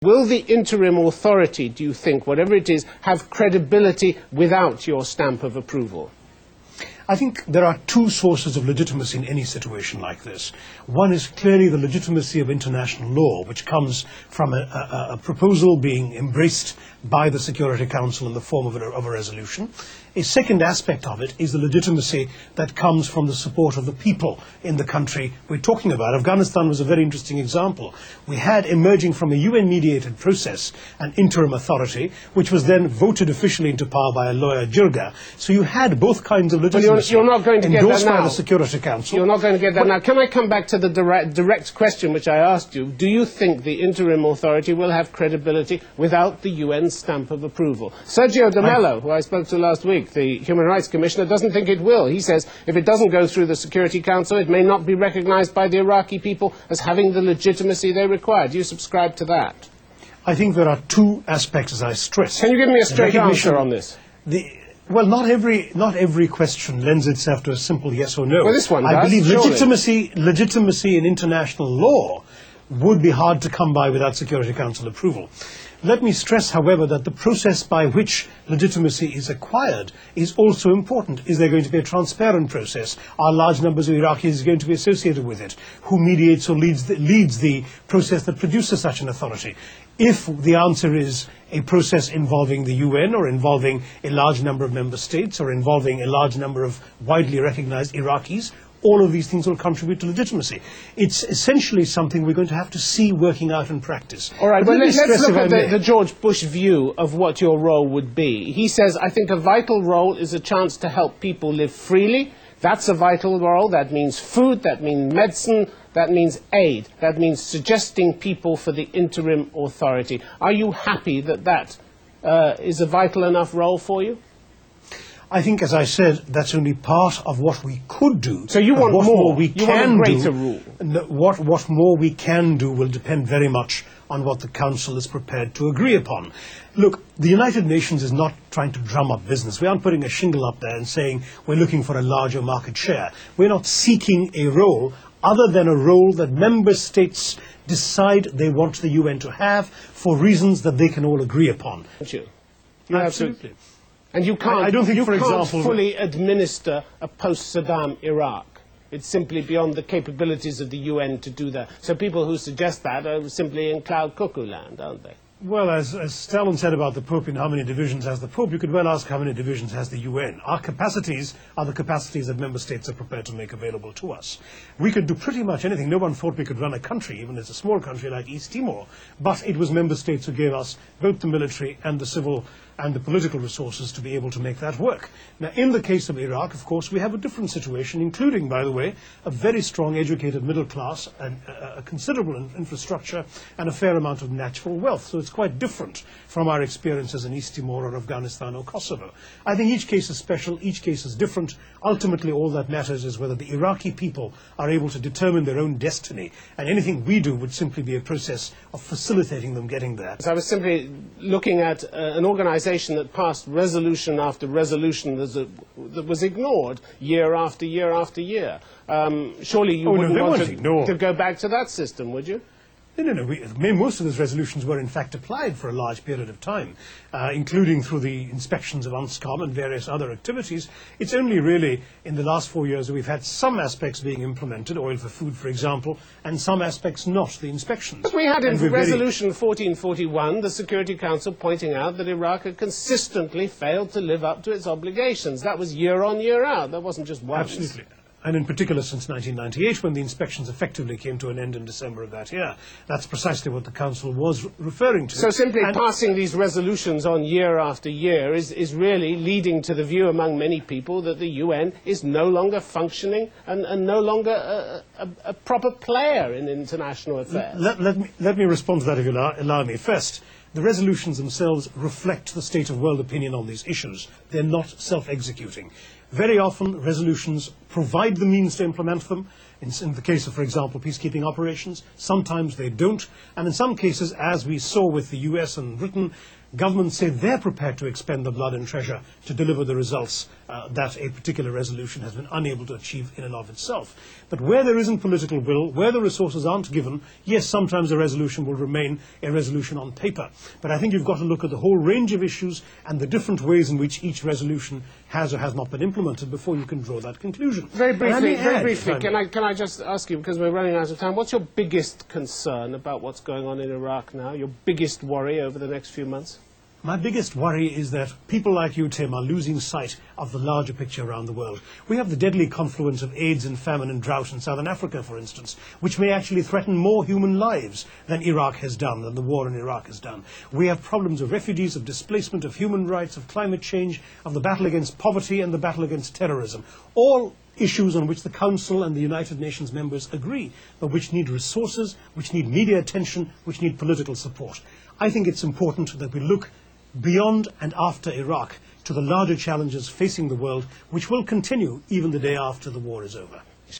Will the interim authority, do you think, whatever it is, have credibility without your stamp of approval? I think there are two sources of legitimacy in any situation like this. One is clearly the legitimacy of international law, which comes from a proposal being embraced by the Security Council in the form of a resolution. A second aspect of it is the legitimacy that comes from the support of the people in the country we're talking about. Afghanistan was a very interesting example. We had emerging from a UN-mediated process an interim authority, which was then voted officially into power by a lawyer, Jirga. So you had both kinds of legitimacy you're not going to get that endorsed now. by the Security Council. You're not going to get that now. Can I come back to the direct question which I asked you? Do you think the interim authority will have credibility without the UN stamp of approval? Sergio de Mello, who I spoke to last week, the Human Rights Commissioner, doesn't think it will. He says if it doesn't go through the Security Council, it may not be recognized by the Iraqi people as having the legitimacy they require. Do you subscribe to that? I think there are two aspects, as I stress. Can you give me a straight answer on this? Well, not every question lends itself to a simple yes or no. Well, this one does, I believe surely. legitimacy in international law would be hard to come by without Security Council approval. Let me stress, however, that the process by which legitimacy is acquired is also important. Is there going to be a transparent process? Are large numbers of Iraqis going to be associated with it? Who mediates or leads the process that produces such an authority? If the answer is a process involving the UN or involving a large number of member states or involving a large number of widely recognized Iraqis, all of these things will contribute to legitimacy. It's essentially something we're going to have to see working out in practice. All right, well, let's look at the George Bush view of what your role would be. He says, I think a vital role is a chance to help people live freely. That's a vital role. That means food, that means medicine, that means aid. That means suggesting people for the interim authority. Are you happy that that is a vital enough role for you? I think, as I said, that's only part of what we could do. So you want more? You want a greater rule? What more we can do will depend very much on what the Council is prepared to agree upon. Look, the United Nations is not trying to drum up business. We aren't putting a shingle up there and saying we're looking for a larger market share. We're not seeking a role other than a role that member states decide they want the UN to have for reasons that they can all agree upon. Absolutely. And you can't, I don't think, for example, fully administer a post-Saddam Iraq. It's simply beyond the capabilities of the UN to do that. So people who suggest that are simply in cloud cuckoo land, aren't they? Well, as Stalin said about the Pope in how many divisions has the Pope, you could well ask how many divisions has the UN. Our capacities are the capacities that member states are prepared to make available to us. We could do pretty much anything. No one thought we could run a country, even as a small country like East Timor. But it was member states who gave us both the military and the civil and the political resources to be able to make that work. Now, in the case of Iraq, of course, we have a different situation, including, by the way, a very strong educated middle class, and a considerable infrastructure, and a fair amount of natural wealth. So it's quite different from our experiences in East Timor or Afghanistan or Kosovo. I think each case is special, each case is different. Ultimately, all that matters is whether the Iraqi people are able to determine their own destiny, and anything we do would simply be a process of facilitating them getting there. So I was simply looking at an organization that passed resolution after resolution that was ignored year after year after year. Surely you wouldn't want to go back to that system, would you? No. Most of those resolutions were in fact applied for a large period of time, including through the inspections of UNSCOM and various other activities. It's only really in the last 4 years that we've had some aspects being implemented, oil for food, for example, and some aspects not, the inspections. But we had in Resolution 1441 the Security Council pointing out that Iraq had consistently failed to live up to its obligations. That was year on, year out. That wasn't just once. Absolutely. And in particular since 1998, when the inspections effectively came to an end in December of that year. That's precisely what the Council was referring to. So simply passing these resolutions on year after year is really leading to the view among many people that the UN is no longer functioning and no longer a proper player in international affairs. Let me respond to that, if you allow me. First, the resolutions themselves reflect the state of world opinion on these issues. They're not self-executing. Very often, resolutions provide the means to implement them. In the case of, for example, peacekeeping operations, sometimes they don't. And in some cases, as we saw with the US and Britain, governments say they're prepared to expend the blood and treasure to deliver the results that a particular resolution has been unable to achieve in and of itself. But where there isn't political will, where the resources aren't given, yes, sometimes a resolution will remain a resolution on paper. But I think you've got to look at the whole range of issues and the different ways in which each resolution has or has not been implemented before you can draw that conclusion. Very briefly, can I just ask you, because we're running out of time, what's your biggest concern about what's going on in Iraq now, your biggest worry over the next few months? My biggest worry is that people like you, Tim, are losing sight of the larger picture around the world. We have the deadly confluence of AIDS and famine and drought in southern Africa, for instance, which may actually threaten more human lives than Iraq has done, than the war in Iraq has done. We have problems of refugees, of displacement, of human rights, of climate change, of the battle against poverty and the battle against terrorism. All issues on which the Council and the United Nations members agree, but which need resources, which need media attention, which need political support. I think it's important that we look beyond and after Iraq to the larger challenges facing the world, which will continue even the day after the war is over.